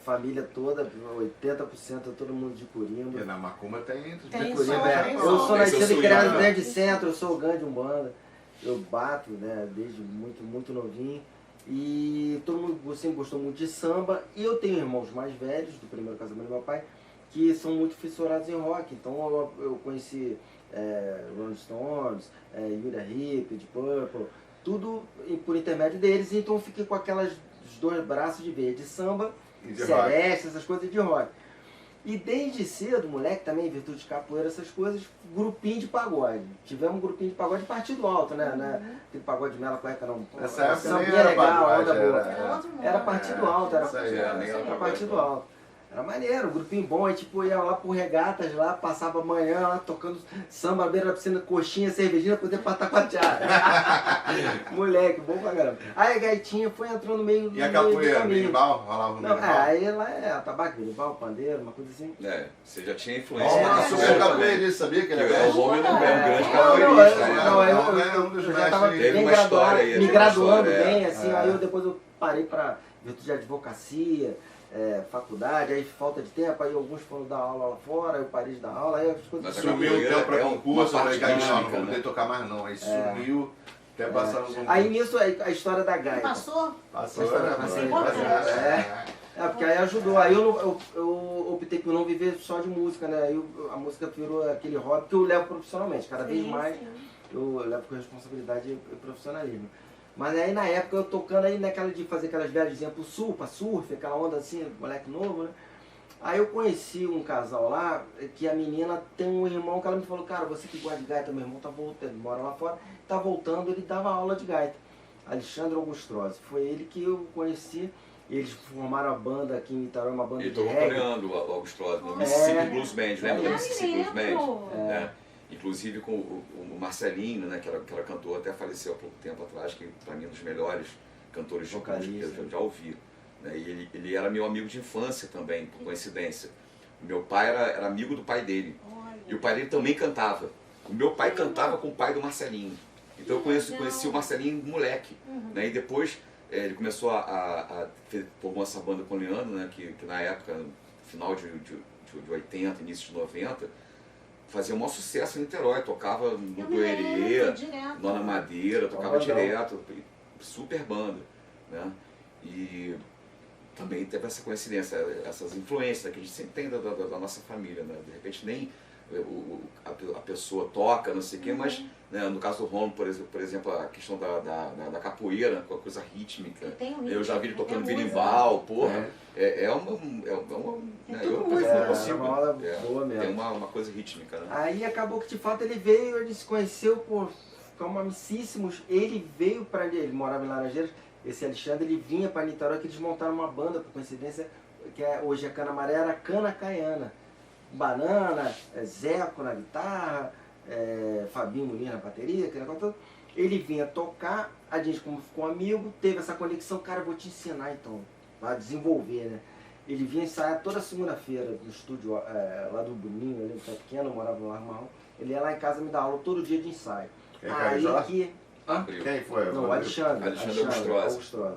Família toda, 80% todo mundo de Corimba. Porque na macumba tem de Corimba, eu sou nascido e criado dentro de centro, eu sou o Gandhi Umbanda, eu bato, né, desde muito novinho. E todo mundo sempre gostou muito de samba. E eu tenho irmãos mais velhos, do primeiro casamento do meu pai, que são muito fissurados em rock. Então eu conheci Rolling Stones, Uriah Heep, Deep Purple, tudo por intermédio deles. Então eu fiquei com aquelas dois braços de ver de samba, de Celeste, essas coisas de rock. E desde cedo, moleque também, em virtude de capoeira, essas coisas, grupinho de pagode. Tivemos um grupinho de pagode de partido alto, né? Aquele pagode de mela, cueca, não. Nessa época nem era era legal, pagode, onda boa. Era partido alto, era partido alto. Era maneiro, um grupinho bom, aí tipo, ia lá por regatas lá, passava a manhã lá tocando samba à beira da piscina, coxinha, cervejinha, pra poder pataquatear. Moleque, bom pra caramba. Aí a gaitinha foi entrando meio E a capoeira, berimbau? Rolava no Não, berimbau? aí lá é tabaco, berimbau, pandeiro, uma coisa assim. Você já tinha influência. Nossa, nessa eu sou época capoeirista, sabia que ele também. é O Romulo é um grande Não, capoeirista. não, né? eu um dos já tava mestres. Teve bem uma graduado, história aí, me teve uma graduando história, bem, assim, é. aí depois eu parei pra virtude de advocacia, faculdade, aí falta de tempo, aí alguns foram dar aula lá fora, eu parei de dar aula, aí as coisas... Mas a Sumiu um tempo pra É concurso, uma eu parte falei, cara, não rítmica, vou né? poder tocar mais não. Aí sumiu, até passar no Aí nisso, a história da gaita. Passou? Passou, Passou, né? passei, porque aí ajudou. Aí eu optei por não viver só de música, né? Aí a música virou aquele hobby que eu levo profissionalmente. Cada vez mais eu levo com responsabilidade e profissionalismo. Mas aí na época eu tocando aí naquela de fazer aquelas viagens pro sul, pra surf, aquela onda assim, moleque novo, né? Aí eu conheci um casal lá, que a menina tem um irmão que ela me falou, cara, você que gosta de gaita, meu irmão tá voltando, ele mora lá fora, tá voltando, ele dava aula de gaita. Alexandre Augustrozzi, foi ele que eu conheci. Eles formaram a banda aqui em Niterói, uma banda Ele de tocou reggae. coreano, o Augustrozzi, no Mississippi Blues Band, lembra do Mississippi Blues Band? lembro. Né? Inclusive com o Marcelinho, né, que era cantor, até faleceu há pouco tempo atrás, que para mim é um dos melhores cantores de blues que eu já ouvi. Né? E ele era meu amigo de infância também, por coincidência. O meu pai era amigo do pai dele. Olha. E o pai dele também cantava. O meu pai cantava com o pai do Marcelinho. Então eu conheci o Marcelinho moleque. Né? E depois ele começou formou essa banda com o Leandro, né? que na época, no final de 80, início de 90, fazia um maior sucesso em Niterói. Tocava no Doerê, Nona Madeira, tocava direto. Super banda. Né? E também teve essa coincidência, essas influências que a gente sempre tem da nossa família. Né? De repente nem a pessoa toca, não sei o quê, mas né, no caso do Romulo, por exemplo, a questão da capoeira, com a coisa rítmica. Eu já vi ele tocando berimbau, porra. Eu não consigo. Boa mesmo. Tem uma coisa rítmica, né? Aí acabou que de fato ele veio, ele se conheceu por ficamos amicíssimos. Ele veio para ele morava em Laranjeiras, esse Alexandre, ele vinha para Niterói, que eles montaram uma banda, por coincidência, que hoje é Cana Maré, era Cana Caiana. Banana, Zeco na guitarra, Fabinho Molina na bateria, aquele negócio todo. Ele vinha tocar, a gente como ficou amigo, teve essa conexão, cara, eu vou te ensinar então, vai desenvolver, né? Ele vinha ensaiar toda segunda-feira no estúdio lá do Bruninho, ali no Pé Pequeno, eu morava no Largo Marrom. Ele ia lá em casa me dar aula todo dia de ensaio. Aí que... Quem foi? Não, o Alexandre Augustrozzi.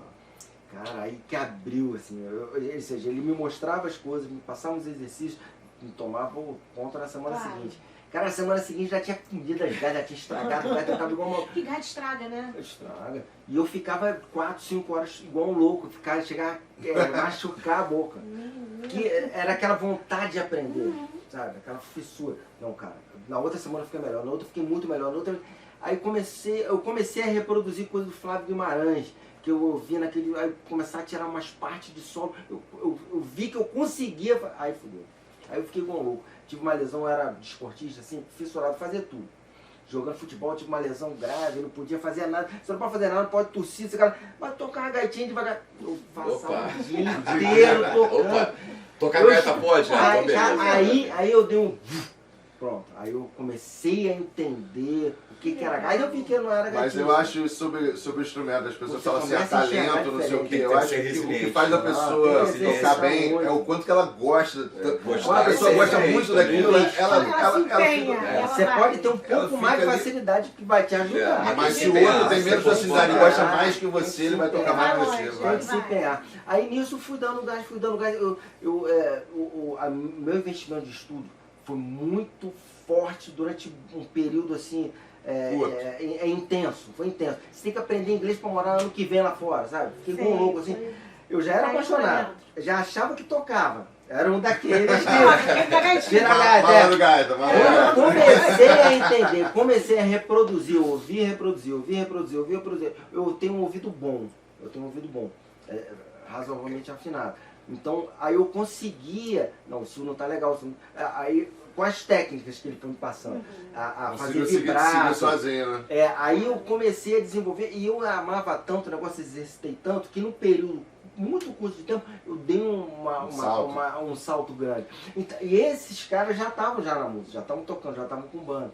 Cara, aí que abriu, assim, ou seja, ele me mostrava as coisas, me passava os exercícios, me tomava o ponto na semana seguinte. Cara, na semana seguinte já tinha comido as gaitas, já tinha estragado, o gaita tava igual uma... Que gaita estraga, né? Estraga. E eu ficava 4, 5 horas igual um louco, chegava a machucar a boca. Que era aquela vontade de aprender, sabe? Aquela fissura. Não, cara, na outra semana eu fiquei melhor, na outra eu fiquei muito melhor, na outra... Aí eu comecei a reproduzir coisas do Flávio Guimarães, que eu ouvi naquele... Aí começar a tirar umas partes de solo, eu vi que eu conseguia... Aí fudeu. Aí eu fiquei igual um louco. Tive uma lesão, eu era desportista, assim, fissurado, fazia tudo. Jogando futebol, tive uma lesão grave, eu não podia fazer nada. Você não pode fazer nada, não pode tossir, você cara, vai tocar uma gaitinha devagar. Eu passava o dia inteiro tocando. Tocar gaita pode? Aí eu dei um... Pronto, aí eu comecei a entender o que era gaita. Aí eu vi que não era gaitinha. Mas eu acho sobre o instrumento, as pessoas falam assim, talento, não sei o quê. Eu acho que o que faz a pessoa tocar bem é o quanto que ela gosta. Quando a pessoa gosta muito daquilo, você pode ter um pouco mais de facilidade que vai te ajudar. Mas se o outro tem menos facilidade e gosta mais que você, ele vai tocar mais que você. Tem que se empenhar. Aí nisso fui dando gás. Meu investimento de estudo foi muito forte durante um período assim, intenso, foi intenso. Você tem que aprender inglês para morar ano que vem lá fora, sabe? Fiquei igual louco assim. Eu já era apaixonado, já achava que tocava. Era um daqueles que... Eu comecei a entender, comecei a reproduzir, ouvir. Eu tenho um ouvido bom, razoavelmente afinado. Então, aí eu conseguia, não, isso não tá legal, aí com as técnicas que ele foi me passando, a fazer vibrar. Sozinho, né? Aí eu comecei a desenvolver, e eu amava tanto o negócio, exercitei tanto, que num período muito curto de tempo, eu dei salto. um salto grande. Então, e esses caras já estavam já na música, já estavam tocando, já estavam com banda.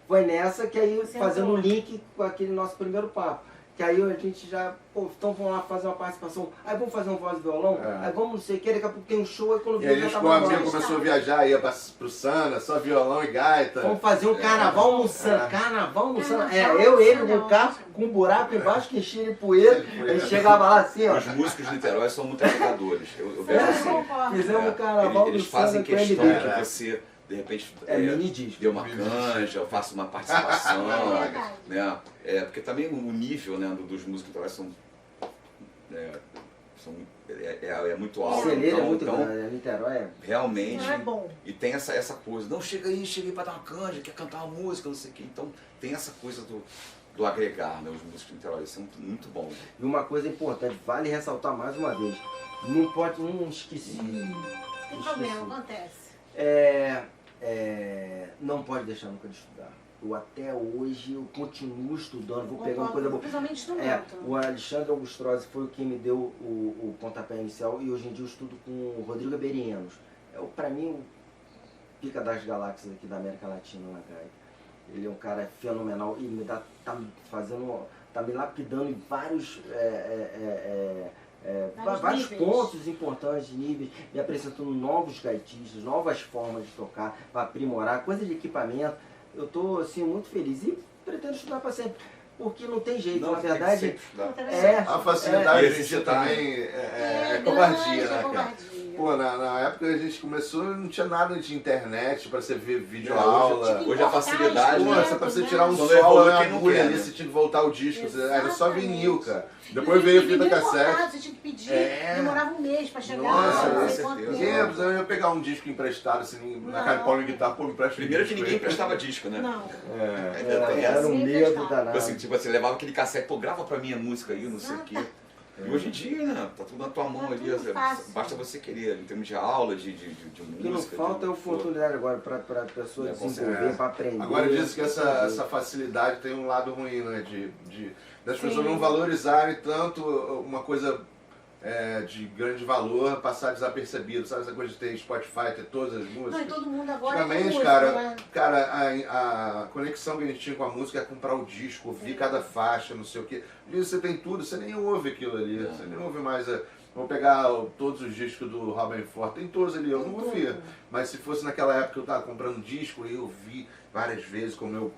Foi nessa que aí, fazendo o link com aquele nosso primeiro papo. Que aí a gente já, pô, então vamos lá fazer uma participação, aí vamos fazer um voz e violão, aí vamos não sei o que, daqui a pouco tem um show, aí quando E aí o amigo começou a viajar, ia pro Sana, só violão e gaita. Vamos fazer um carnaval no Sana, carnaval no Sana. Eu e ele com o carro, com um buraco embaixo que enchia de poeira, a gente chegava lá assim, ó. Os músicos de Niterói são muito agregadores. Eu vejo assim. Fizemos um carnaval Eles no fazem Sana com questão MD. que você, de repente, Mini disco. dê uma canja, faça uma participação. verdade. Né? Porque também o nível, né, dos músicos de Niterói é muito O alto. celeiro é muito então, grande, Niterói é... realmente, Não é bom. e tem essa coisa, não, chega aí pra dar uma canja, quer cantar uma música, não sei o quê. Então tem essa coisa do agregar, né, os músicos de Niterói, isso é muito bom. E uma coisa importante, vale ressaltar mais uma vez, não pode, não esqueci. Tem problema, acontece. Não pode deixar nunca de estudar. Eu até hoje eu continuo estudando, vou pegar uma coisa boa. Principalmente instrumento. O Alexandre Augustrozzi foi quem me deu o pontapé inicial e hoje em dia eu estudo com o Rodrigo Berienos. Pra mim, o pica das galáxias aqui da América Latina na gaita. Ele é um cara fenomenal e tá me lapidando em vários vários níveis. pontos importantes, níveis, me apresentando novos gaitistas, novas formas de tocar, para aprimorar, coisa de equipamento. Eu estou assim, muito feliz e pretendo estudar para sempre, porque não tem jeito, Não, na tem que verdade. sempre estudar. A facilidade é, de existir também é grande, covardia, né, cara? covardia. Pô, na época que a gente começou, não tinha nada de internet pra você ver Hoje videoaula. a facilidade, Pô, né? pra você tirar um Quando solo evolui, na quem não agulha quer, ali, né? você tinha que voltar o disco. Era só Exatamente. vinil, cara. Depois veio a fita Vinil cassete. importado, você tinha que pedir, demorava um mês pra chegar. Nossa, não com sei quanto certeza. tempo. Eu ia pegar um disco emprestado, assim, na Não. cara de pau de guitarra, pô, me empresta um Primeiro que disco ninguém aí. emprestava disco, né? Não. Era um medo danado. Assim, tipo, você levava aquele cassete, pô, grava pra mim a música aí, não sei o quê. E hoje em dia, né? Tá tudo na tua mão Tá ali, tudo fácil. basta você querer, em termos de aula, de O que não música. falta é oportunidade agora para a pessoa Com desenvolver, certeza. para aprender. Agora diz que essa facilidade tem um lado ruim, né? Das pessoas não valorizarem tanto uma coisa de grande valor, passar desapercebido, sabe? Essa coisa de ter Spotify, ter todas as músicas. Não, e todo mundo agora tem Antigamente, música, cara, né? a conexão que a gente tinha com a música é comprar o disco, ouvir cada faixa, não sei o quê. Hoje você tem tudo, você nem ouve aquilo ali, você nem ouve mais. Vou pegar todos os discos do Robin Ford, tem todos ali, eu não ouvia. Mas se fosse naquela época que eu tava comprando disco, eu ouvi várias vezes, quando eu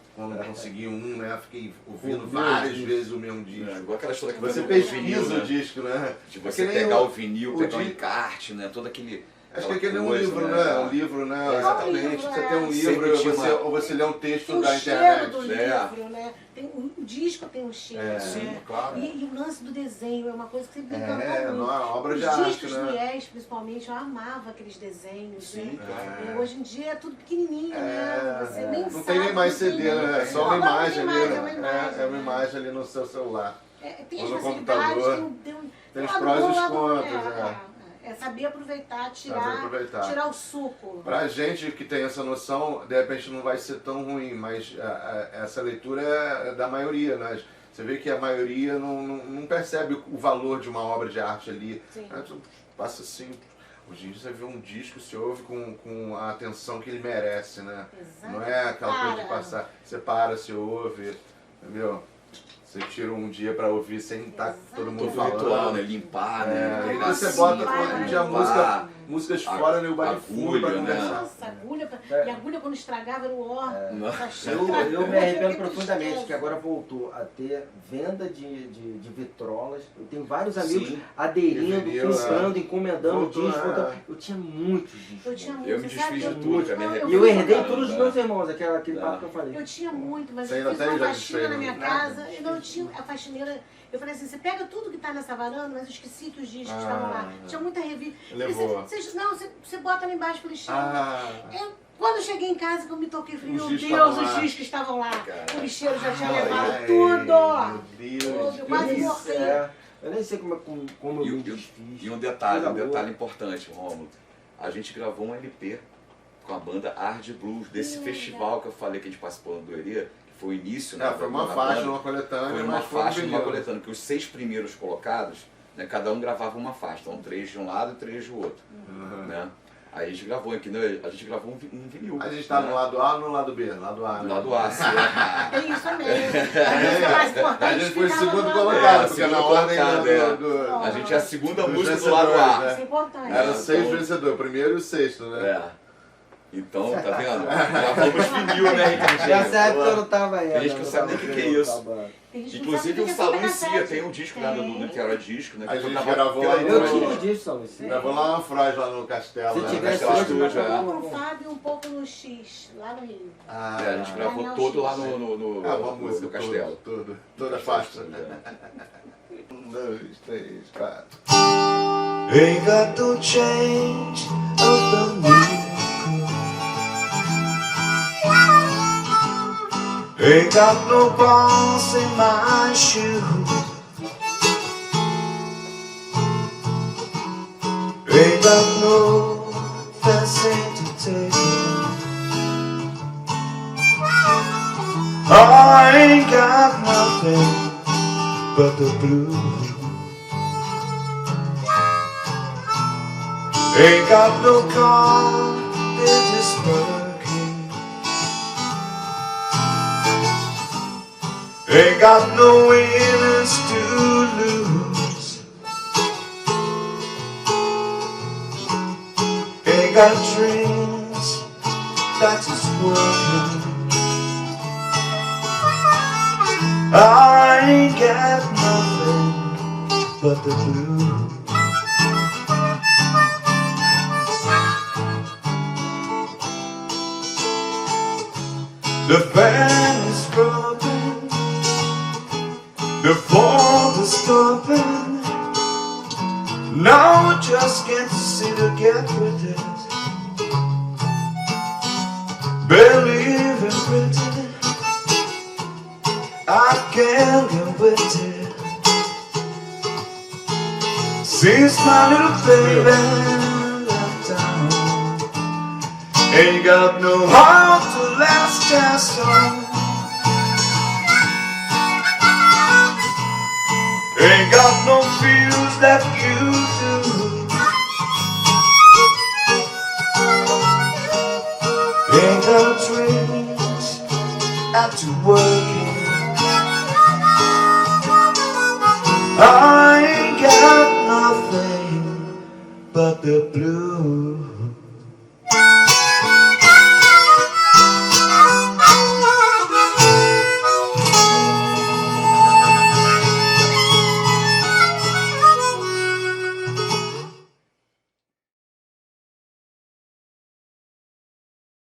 consegui um, né? Fiquei ouvindo várias vezes o mesmo disco. Igual aquela história que Você vai no pesquisa vinil, né? o disco, né? De você É que nem pegar o vinil, o pegar o di- encarte, né? Todo aquele... Acho que aquele é um coisa, livro, né? Um livro, né? Exatamente. livro, Você tem um Sempre livro, tinha ou você lê um texto Tem o da cheiro internet. do livro, né? Tem, o disco tem um cheiro, né? Sim, claro. E o lance do desenho é uma coisa que sempre me encantou É, muito. não, é uma obra Os de arte, discos né? do Yes, principalmente, eu amava aqueles desenhos, Sim, né? claro. Hoje em dia é tudo pequenininho, né? Você nem Não sabe, tem nem mais não tem CD, nem- né? É só Não, uma agora imagem não ali, tem mais, né? é É uma né? imagem ali no seu celular. Tem Ou as no facilidades, computador. tem os lado prós e bom, os lado ruim, contras, É saber aproveitar, Saber aproveitar. tirar o suco. Pra gente que tem essa noção, de repente não vai ser tão ruim, mas essa leitura é da maioria, né? Você vê que a maioria não percebe o valor de uma obra de arte ali. Sim. Passa assim. Hoje em dia você vê um disco, você ouve com a atenção que ele merece, né? Exato. Não é aquela coisa de Para. passar. Você para, você ouve, entendeu? Você tira um dia pra ouvir sem estar todo mundo Todo falando. ritual, né? Limpar, né? Aí Pegar você assim, bota vai, todo dia limpar. músicas A- fora, né? O baile fundo pra agulha, né? conversar. Nossa, agulha, e agulha quando estragava era o ó. Eu me arrependo profundamente que agora voltou a ter venda de vitrolas. Eu tenho vários amigos Sim. aderindo, Vinil, comprando, encomendando Voltou, discos. é. Eu tinha muitos discos. Eu tinha muito, Eu me sabe? desfiz de Eu- tudo, cara. Me não, E eu herdei Caramba. todos os meus irmãos, aquele Tá. papo que eu falei. Eu tinha muito, mas Você eu ainda fiz tem, uma já faxina desfez, na minha né? casa, eu não tinha a faxineira. Eu falei assim, você pega tudo que tá nessa varanda, mas eu esqueci que os discos estavam lá. Tinha muita revista. Levou. Você bota lá embaixo pro lixeiro. Quando eu cheguei em casa, que eu me toquei, eu falei, Os meu discos Deus, estavam os lá. discos estavam lá. Cara. O lixeiro já tinha Ai, levado ai, tudo. Meu Deus. Eu quase Isso, morri. eu nem sei como eu me desfiz. E um detalhe Coisa boa. importante, Rômulo. A gente gravou um LP com a banda Hard Blues, desse festival que eu falei que a gente participou do Herê, que foi o início, né? Foi uma da faixa, banda. uma coletânea, Foi uma mas foi um faixa, uma vinil. coletânea, que os 6 primeiros colocados né? Cada um gravava uma faixa, então 3 de um lado e 3 do outro. Né? Aí a gente gravou aqui, né? A gente gravou um vinil. A gente tá no lado A ou no lado B? Lado A, No né? lado A, sim. É isso mesmo. A música mais importante A gente foi ficava segundo no lado colocado, A. porque na segundo ordem colocado, é. do... A gente é a segunda Dos música do lado A. vencedores, Isso é importante. Era É, 6 então- vencedores, o primeiro e o sexto, né? É. Então, tá vendo? Gravamos vinil, né, Nessa Ricardinho? época eu não tava ainda. Tem gente que não sabe nem o que é isso. Tem gente que não Inclusive sabe o que é Salão fita em si, cassete. tem um disco lá no Niterói Disco, né? A que gente tocava gravou pela lá no- Eu internet. tive disso, Salão. Gravou lá na Freud, lá no Castelo. Se né? tivesse Castelo hoje, Estúdio, não é. Um tava pouco no bom. Fábio e um pouco no X, lá no Rio. Ah, É, a gente gravou Daniel todo lá X. no É uma música, no Castelo. toda a faixa. É. 1, 2, 3, 4. Ain't got no change of the miracle. Ain't got no balls in my shoes. Ain't got no fancy to take. I ain't got nothing but the blues. Ain't got no car, it is working. Ain't got no winners to lose. Ain't got dreams that is working. I ain't got nothing but the blues. The fan is broken, the floor is stopping. Now I just can't see to get with it. Believe in pretty, I can't get with it. Since my little baby left town, ain't got no heart to last just on. Ain't got no feels that you do. Ain't got dreams at working. I ain't got nothing but the blues.